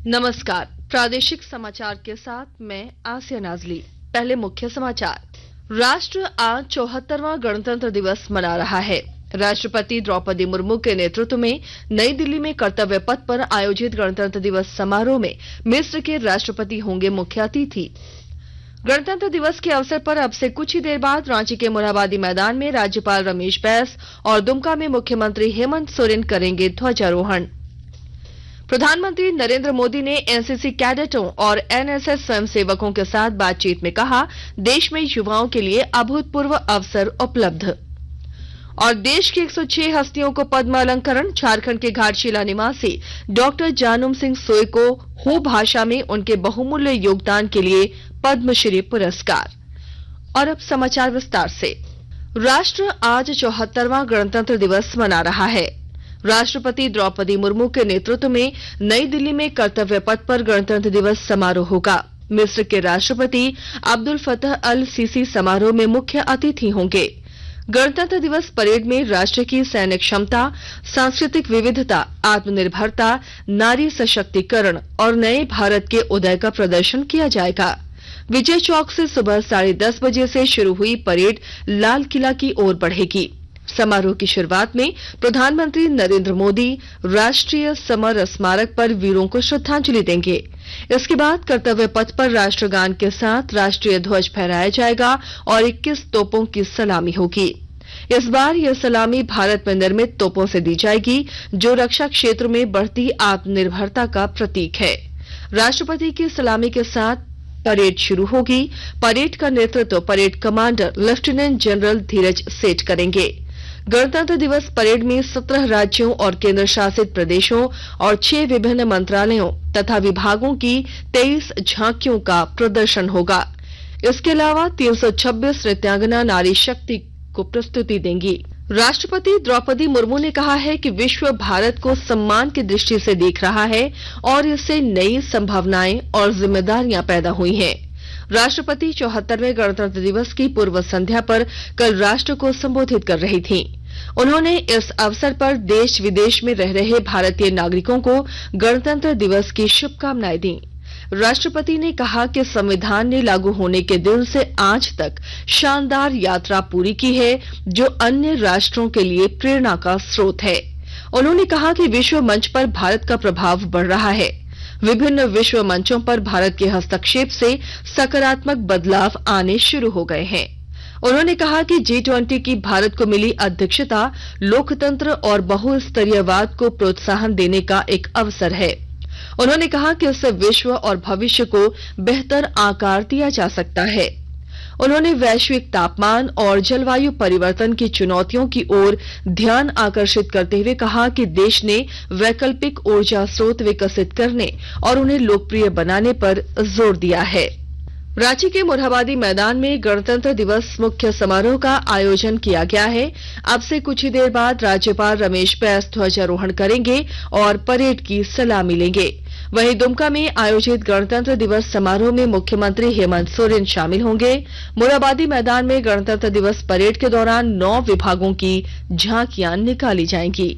नमस्कार, प्रादेशिक समाचार के साथ मैं आसिया नाजली। पहले मुख्य समाचार। राष्ट्र आज 74वां गणतंत्र दिवस मना रहा है। राष्ट्रपति द्रौपदी मुर्मू के नेतृत्व में नई दिल्ली में कर्तव्य पथ पर आयोजित गणतंत्र दिवस समारोह में मिस्र के राष्ट्रपति होंगे मुख्य अतिथि। गणतंत्र दिवस के अवसर पर अब से कुछ ही देर बाद रांची के मोरहाबादी मैदान में राज्यपाल रमेश बैस और दुमका में मुख्यमंत्री हेमंत सोरेन करेंगे ध्वजारोहण। प्रधानमंत्री नरेंद्र मोदी ने एनसीसी कैडेटों और एनएसएस स्वयंसेवकों के साथ बातचीत में कहा, देश में युवाओं के लिए अभूतपूर्व अवसर उपलब्ध। और देश की 106 हस्तियों को पद्म अलंकरण। झारखंड के घाटशिला निवासी डॉक्टर जानूम सिंह सोय को हो भाषा में उनके बहुमूल्य योगदान के लिए पद्मश्री पुरस्कार। और अब समाचार विस्तार से। राष्ट्र आज 74वां गणतंत्र दिवस मना रहा है। राष्ट्रपति द्रौपदी मुर्मू के नेतृत्व में नई दिल्ली में कर्तव्य पथ पर गणतंत्र दिवस समारोह होगा। मिस्र के राष्ट्रपति अब्दुल फतह अल सीसी समारोह में मुख्य अतिथि होंगे। गणतंत्र दिवस परेड में राष्ट्र की सैन्य क्षमता, सांस्कृतिक विविधता, आत्मनिर्भरता, नारी सशक्तिकरण और नए भारत के उदय का प्रदर्शन किया जाएगा। विजय चौक से सुबह 10:30 बजे से शुरू हुई परेड लाल किला की ओर बढ़ेगी। समारोह की शुरुआत में प्रधानमंत्री नरेंद्र मोदी राष्ट्रीय समर स्मारक पर वीरों को श्रद्धांजलि देंगे। इसके बाद कर्तव्य पथ पर राष्ट्रगान के साथ राष्ट्रीय ध्वज फहराया जाएगा और 21 तोपों की सलामी होगी। इस बार यह सलामी भारत में निर्मित तोपों से दी जाएगी, जो रक्षा क्षेत्र में बढ़ती आत्मनिर्भरता का प्रतीक है। राष्ट्रपति की सलामी के साथ परेड शुरू होगी। परेड का नेतृत्व परेड कमांडर लेफ्टिनेंट जनरल धीरज सेठ करेंगे। गणतंत्र दिवस परेड में 17 राज्यों और केंद्र शासित प्रदेशों और 6 विभिन्न मंत्रालयों तथा विभागों की 23 झांकियों का प्रदर्शन होगा। इसके अलावा 326 नृत्यांगना नारी शक्ति को प्रस्तुति देंगी। राष्ट्रपति द्रौपदी मुर्मू ने कहा है कि विश्व भारत को सम्मान की दृष्टि से देख रहा है और इससे नई संभावनाएं और जिम्मेदारियां पैदा हुई हैं। राष्ट्रपति 74वें गणतंत्र दिवस की पूर्व संध्या पर कल राष्ट्र को संबोधित कर रही थीं। उन्होंने इस अवसर पर देश विदेश में रह रहे भारतीय नागरिकों को गणतंत्र दिवस की शुभकामनाएं दी। राष्ट्रपति ने कहा कि संविधान ने लागू होने के दिन से आज तक शानदार यात्रा पूरी की है, जो अन्य राष्ट्रों के लिए प्रेरणा का स्रोत है। उन्होंने कहा कि विश्व मंच पर भारत का प्रभाव बढ़ रहा है। विभिन्न विश्व मंचों पर भारत के हस्तक्षेप से सकारात्मक बदलाव आने शुरू हो गए हैं। उन्होंने कहा कि G20 की भारत को मिली अध्यक्षता लोकतंत्र और बहुस्तरीयवाद को प्रोत्साहन देने का एक अवसर है। उन्होंने कहा कि इससे विश्व और भविष्य को बेहतर आकार दिया जा सकता है। उन्होंने वैश्विक तापमान और जलवायु परिवर्तन की चुनौतियों की ओर ध्यान आकर्षित करते हुए कहा कि देश ने वैकल्पिक ऊर्जा स्रोत विकसित करने और उन्हें लोकप्रिय बनाने पर जोर दिया है। रांची के मोरहाबादी मैदान में गणतंत्र दिवस मुख्य समारोह का आयोजन किया गया है। अब से कुछ ही देर बाद राज्यपाल रमेश बैस ध्वजारोहण करेंगे और परेड की सलामी लेंगे। वहीं दुमका में आयोजित गणतंत्र दिवस समारोह में मुख्यमंत्री हेमंत सोरेन शामिल होंगे। मोरहाबादी मैदान में गणतंत्र दिवस परेड के दौरान 9 विभागों की झांकियां निकाली जाएंगी।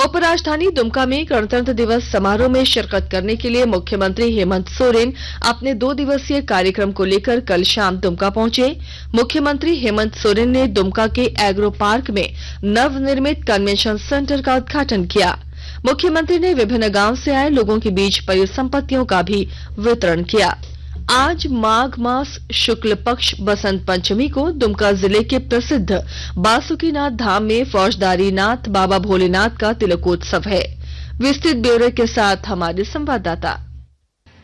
उपराजधानी दुमका में गणतंत्र दिवस समारोह में शिरकत करने के लिए मुख्यमंत्री हेमंत सोरेन अपने 2 दिवसीय कार्यक्रम को लेकर कल शाम दुमका पहुंचे। मुख्यमंत्री हेमंत सोरेन ने दुमका के एग्रो पार्क में नवनिर्मित कन्वेंशन सेंटर का उद्घाटन किया। मुख्यमंत्री ने विभिन्न गांव से आए लोगों के बीच परिसंपत्तियों का भी वितरण किया। आज माघ मास शुक्ल पक्ष बसंत पंचमी को दुमका जिले के प्रसिद्ध बासुकीनाथ धाम में फौजदारी नाथ बाबा भोलेनाथ का तिलकोत्सव है। विस्तृत ब्यौरे के साथ हमारे संवाददाता।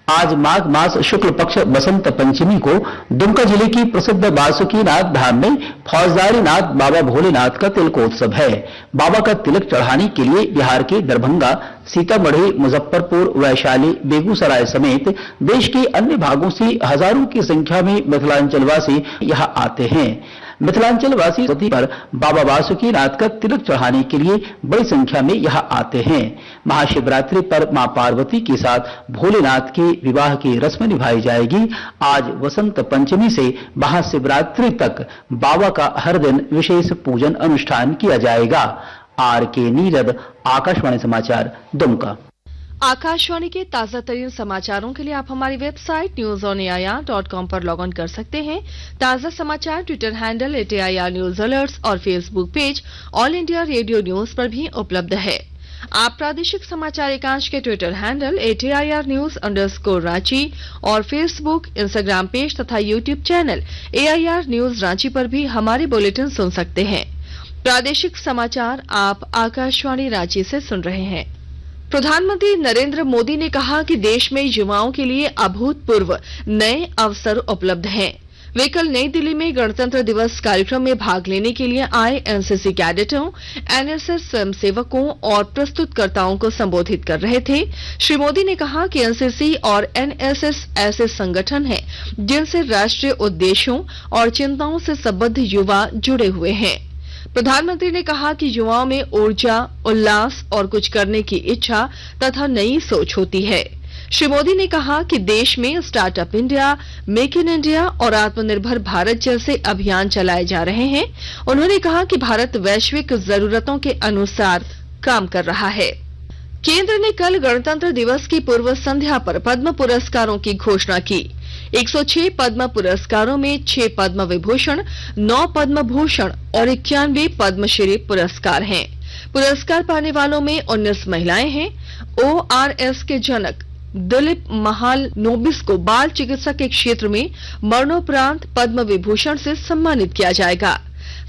आज माघ मास शुक्ल पक्ष बसंत पंचमी को दुमका जिले की प्रसिद्ध बासुकीनाथ धाम में फौजदारी नाथ बाबा भोलेनाथ का तिलकोत्सव है। बाबा का तिलक चढ़ाने के लिए बिहार के दरभंगा, सीतामढ़ी, मुजफ्फरपुर, वैशाली, बेगूसराय समेत देश के अन्य भागों से हजारों की संख्या में मिथिलांचलवासी यहां आते हैं। मिथिलांचलवासी पर बाबा बासुकीनाथ का तिलक चढ़ाने के लिए बड़ी संख्या में यहां आते हैं। महाशिवरात्रि पर मां पार्वती के साथ भोलेनाथ के विवाह की रस्म निभाई जाएगी। आज वसंत पंचमी से महाशिवरात्रि तक बाबा का हर दिन विशेष पूजन अनुष्ठान किया जाएगा। आर के नीरद, आकाशवाणी समाचार, दुमका। आकाशवाणी के ताजा तरीन समाचारों के लिए आप हमारी वेबसाइट newsonair.com पर लॉग ऑन कर सकते हैं। ताजा समाचार Twitter handle @AIR news alerts और Facebook page all India radio news पर भी उपलब्ध है। आप प्रादेशिक समाचार एकांश के Twitter handle @AIR news Ranchi और फेसबुक, इंस्टाग्राम पेज तथा YouTube channel AIR news Ranchi पर भी हमारे बुलेटिन सुन सकते हैं। प्रादेशिक समाचार आप आकाशवाणी रांची से सुन रहे हैं। प्रधानमंत्री नरेंद्र मोदी ने कहा कि देश में युवाओं के लिए अभूतपूर्व नए अवसर उपलब्ध हैं। वे कल नई दिल्ली में गणतंत्र दिवस कार्यक्रम में भाग लेने के लिए आए एनसीसी कैडेटों, एनएसएस स्वयंसेवकों और प्रस्तुतकर्ताओं को संबोधित कर रहे थे। श्री मोदी ने कहा कि एनसीसी और एनएसएस ऐसे संगठन हैं जिनसे राष्ट्रीय उद्देश्यों और चिंताओं से संबद्ध युवा जुड़े हुए हैं। प्रधानमंत्री ने कहा कि युवाओं में ऊर्जा, उल्लास और कुछ करने की इच्छा तथा नई सोच होती है। श्री मोदी ने कहा कि देश में startup India, make in India और आत्मनिर्भर भारत जैसे अभियान चलाए जा रहे हैं। उन्होंने कहा कि भारत वैश्विक जरूरतों के अनुसार काम कर रहा है। केंद्र ने कल गणतंत्र दिवस की पूर्व संध्या पर पद्म पुरस्कारों की घोषणा की। 106 पद्म पुरस्कारों में 6 पद्म विभूषण, 9 पद्म भूषण और 91 पद्मश्री पुरस्कार हैं। पुरस्कार पाने वालों में 19 महिलाएं हैं। ORS के जनक दिलीप महालनोबिस को बाल चिकित्सा के क्षेत्र में मरणोपरांत पद्म विभूषण से सम्मानित किया जाएगा।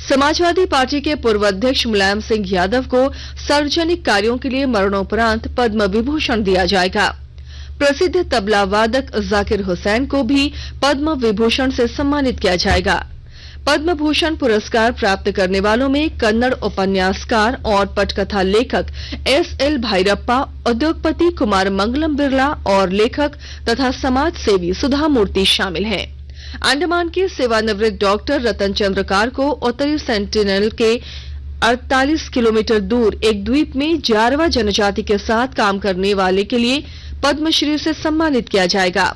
समाजवादी पार्टी के पूर्व अध्यक्ष मुलायम सिंह यादव को सार्वजनिक कार्यों के लिए मरणोपरांत पद्म विभूषण दिया जाएगा। प्रसिद्ध तबला वादक जाकिर हुसैन को भी पद्म विभूषण से सम्मानित किया जाएगा। पद्म भूषण पुरस्कार प्राप्त करने वालों में कन्नड़ उपन्यासकार और पटकथा लेखक SL भैरप्पा, उद्योगपति कुमार मंगलम बिरला और लेखक तथा समाज सेवी सुधा मूर्ति शामिल हैं। अंडमान के सेवानिवृत्त डॉक्टर रतन चंद्रकार को उत्तरी सेंटिनल के 48 किलोमीटर दूर एक द्वीप में जारवा जनजाति के साथ काम करने वाले के लिए पद्मश्री से सम्मानित किया जाएगा।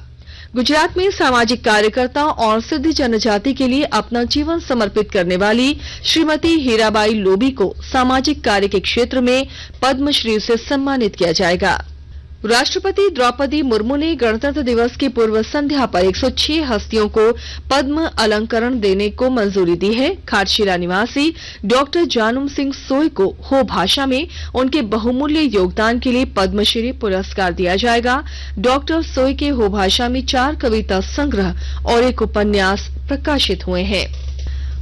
गुजरात में सामाजिक कार्यकर्ता और सिद्ध जनजाति के लिए अपना जीवन समर्पित करने वाली श्रीमती हीराबाई लोबी को सामाजिक कार्य के क्षेत्र में पद्मश्री से सम्मानित किया जाएगा। राष्ट्रपति द्रौपदी मुर्मू ने गणतंत्र दिवस की पूर्व संध्या पर 106 हस्तियों को पद्म अलंकरण देने को मंजूरी दी है। खाटशिला निवासी डॉक्टर जानूम सिंह सोय को हो भाषा में उनके बहुमूल्य योगदान के लिए पद्मश्री पुरस्कार दिया जाएगा। डॉक्टर सोय के हो भाषा में 4 कविता संग्रह और एक उपन्यास प्रकाशित हुए हैं।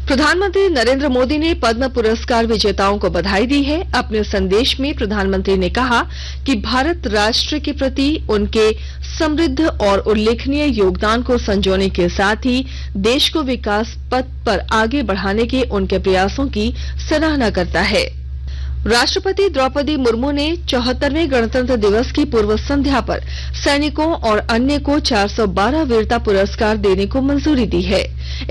प्रधानमंत्री नरेंद्र मोदी ने पद्म पुरस्कार विजेताओं को बधाई दी है। अपने संदेश में प्रधानमंत्री ने कहा कि भारत राष्ट्र के प्रति उनके समृद्ध और उल्लेखनीय योगदान को संजोने के साथ ही देश को विकास पथ पर आगे बढ़ाने के उनके प्रयासों की सराहना करता है। राष्ट्रपति द्रौपदी मुर्मू ने 74वें गणतंत्र दिवस की पूर्व संध्या पर सैनिकों और अन्य को 412 वीरता पुरस्कार देने को मंजूरी दी है।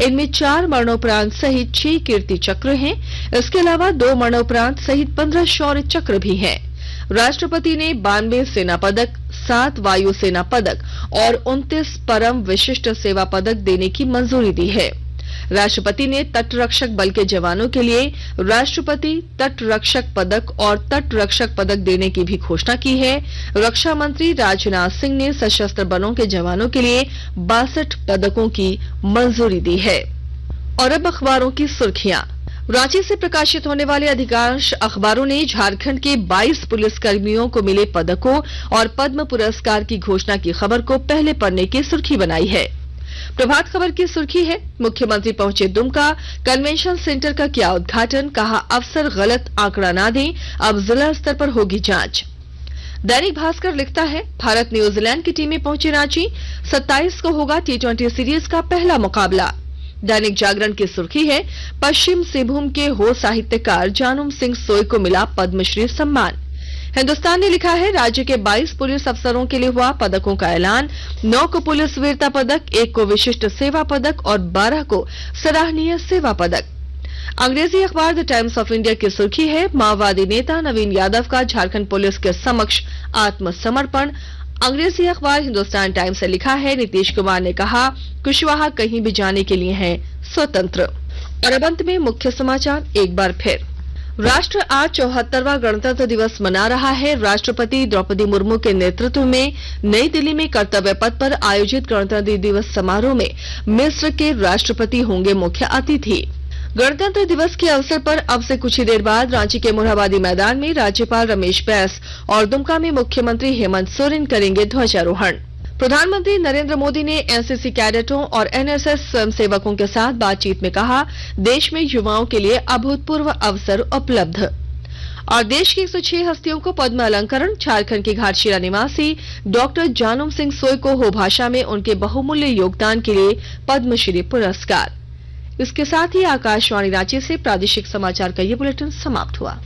इनमें 4 मरणोपरांत सहित 6 कीर्ति चक्र हैं। इसके अलावा 2 मरणोपरांत सहित 15 शौर्य चक्र भी हैं। राष्ट्रपति ने 92 सेना पदक, 7 वायु सेना पदक और 29 परम विशिष्ट सेवा पदक देने की मंजूरी दी है। राष्ट्रपति ने तटरक्षक बल के जवानों के लिए राष्ट्रपति तटरक्षक पदक और तटरक्षक पदक देने की भी घोषणा की है। रक्षा मंत्री राजनाथ सिंह ने सशस्त्र बलों के जवानों के लिए 62 पदकों की मंजूरी दी है। और अब अखबारों की सुर्खियां। रांची से प्रकाशित होने वाले अधिकांश अखबारों ने झारखंड के 22 पुलिसकर्मियों को मिले पदकों और पद्म पुरस्कार की घोषणा की खबर को पहले पन्ने की सुर्खी बनाई है। प्रभात खबर की सुर्खी है, मुख्यमंत्री पहुंचे दुमका, कन्वेंशन सेंटर का किया उद्घाटन, कहा अफसर गलत आंकड़ा ना दें, अब जिला स्तर पर होगी जांच। दैनिक भास्कर लिखता है, भारत न्यूजीलैंड की टीमें पहुंची रांची, 27 को होगा T20 सीरीज का पहला मुकाबला। दैनिक जागरण की सुर्खी है, पश्चिम सिंहभूम के हो साहित्यकार जानूम सिंह सोय को मिला पद्मश्री सम्मान। हिंदुस्तान ने लिखा है, राज्य के 22 पुलिस अफसरों के लिए हुआ पदकों का ऐलान, 9 को पुलिस वीरता पदक, 1 को विशिष्ट सेवा पदक और 12 को सराहनीय सेवा पदक। अंग्रेजी अखबार द टाइम्स ऑफ इंडिया की सुर्खी है, माओवादी नेता नवीन यादव का झारखंड पुलिस के समक्ष आत्मसमर्पण। अंग्रेजी अखबार हिंदुस्तान टाइम्स ने लिखा है, नीतीश कुमार ने कहा कुशवाहा कहीं भी जाने के लिए हैं स्वतंत्र। और अब अंत में मुख्य समाचार एक बार फिर। राष्ट्र आज 74वां गणतंत्र दिवस मना रहा है। राष्ट्रपति द्रौपदी मुर्मू के नेतृत्व में नई दिल्ली में कर्तव्य पथ पर आयोजित गणतंत्र दिवस समारोह में मिस्र के राष्ट्रपति होंगे मुख्य अतिथि। गणतंत्र दिवस के अवसर पर अब से कुछ ही देर बाद रांची के मोरहाबादी मैदान में राज्यपाल रमेश बैस और दुमका में मुख्यमंत्री हेमंत सोरेन करेंगे ध्वजारोहण। प्रधानमंत्री नरेंद्र मोदी ने एनसीसी कैडेटों और एनएसएस स्वयंसेवकों के साथ बातचीत में कहा, देश में युवाओं के लिए अभूतपूर्व अवसर उपलब्ध। और देश की 106 हस्तियों को पद्म अलंकरण। झारखंड के घाटशिला निवासी डॉक्टर जानम सिंह सोय को हो भाषा में उनके बहुमूल्य योगदान के लिए पद्मश्री पुरस्कार। इसके साथ ही आकाशवाणी रांची से प्रादेशिक समाचार का ये बुलेटिन समाप्त हुआ।